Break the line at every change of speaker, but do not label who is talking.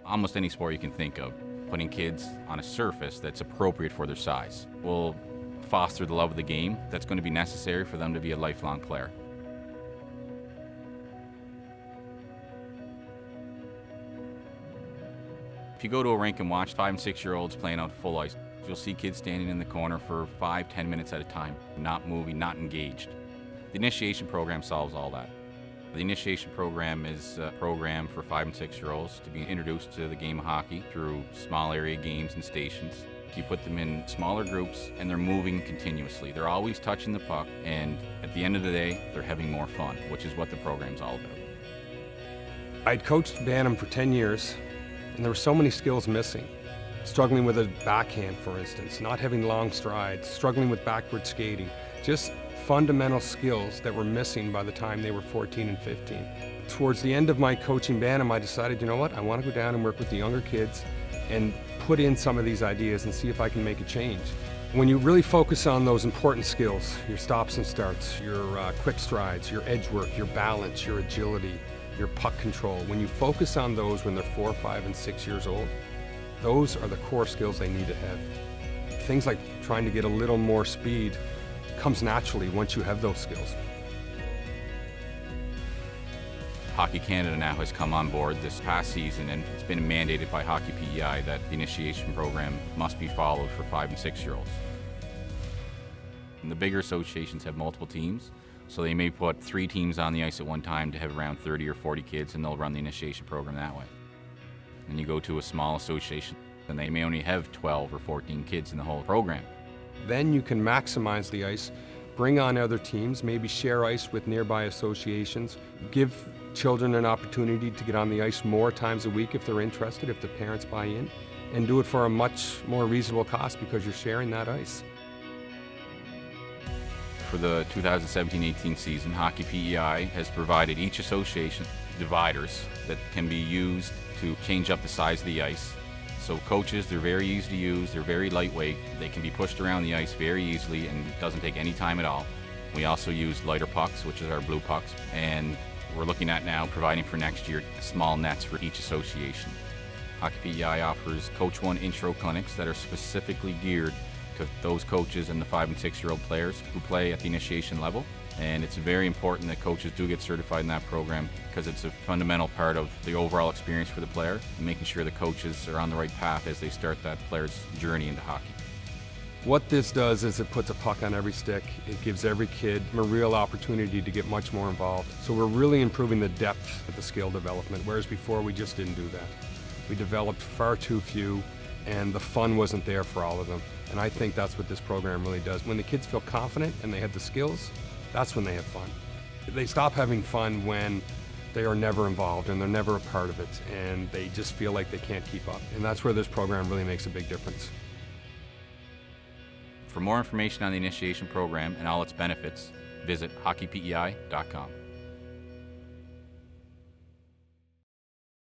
Almost any sport you can think of, putting kids on a surface that's appropriate for their size will foster the love of the game that's going to be necessary for them to be a lifelong player. If you go to a rink and watch 5 and 6-year-olds playing out full ice, you'll see kids standing in the corner for 5-10 minutes at a time, not moving, not engaged. The initiation program solves all that. The initiation program is a program for 5 and 6-year-olds to be introduced to the game of hockey through small area games and stations. You put them in smaller groups and they're moving continuously. They're always touching the puck, and at the end of the day, they're having more fun, which is what the program's all about.
I'd coached Bantam for 10 years, and there were so many skills missing. Struggling with a backhand, for instance, not having long strides, struggling with backward skating, just fundamental skills that were missing by the time they were 14 and 15. Towards the end of my coaching Bantam, I decided, you know what, I want to go down and work with the younger kids and put in some of these ideas and see if I can make a change. When you really focus on those important skills, your stops and starts, your quick strides, your edge work, your balance, your agility, your puck control, when you focus on those when they're 4, 5, and 6 years old, those are the core skills they need to have. Things like trying to get a little more speed comes naturally once you have those skills.
Hockey Canada now has come on board this past season, and it's been mandated by Hockey PEI that the initiation program must be followed for 5 and 6-year-olds. And the bigger associations have multiple teams, so they may put 3 teams on the ice at one time to have around 30 or 40 kids, and they'll run the initiation program that way. And you go to a small association, and they may only have 12 or 14 kids in the whole program.
Then you can maximize the ice, bring on other teams, maybe share ice with nearby associations, give children an opportunity to get on the ice more times a week if they're interested, if the parents buy in, and do it for a much more reasonable cost because you're sharing that ice.
For the 2017-18 season, Hockey PEI has provided each association dividers that can be used to change up the size of the ice. So coaches, they're very easy to use, they're very lightweight, they can be pushed around the ice very easily and it doesn't take any time at all. We also use lighter pucks, which is our blue pucks, and we're looking at now providing for next year small nets for each association. Hockey PEI offers Coach 1 intro clinics that are specifically geared to those coaches and the 5 and 6-year-old players who play at the initiation level. And it's very important that coaches do get certified in that program because it's a fundamental part of the overall experience for the player and making sure the coaches are on the right path as they start that player's journey into hockey.
What this does is it puts a puck on every stick. It gives every kid a real opportunity to get much more involved. So we're really improving the depth of the skill development, whereas before we just didn't do that. We developed far too few, and the fun wasn't there for all of them. And I think that's what this program really does. When the kids feel confident and they have the skills, that's when they have fun. They stop having fun when they are never involved and they're never a part of it and they just feel like they can't keep up. And that's where this program really makes a big difference.
For more information on the initiation program and all its benefits, visit hockeypei.com.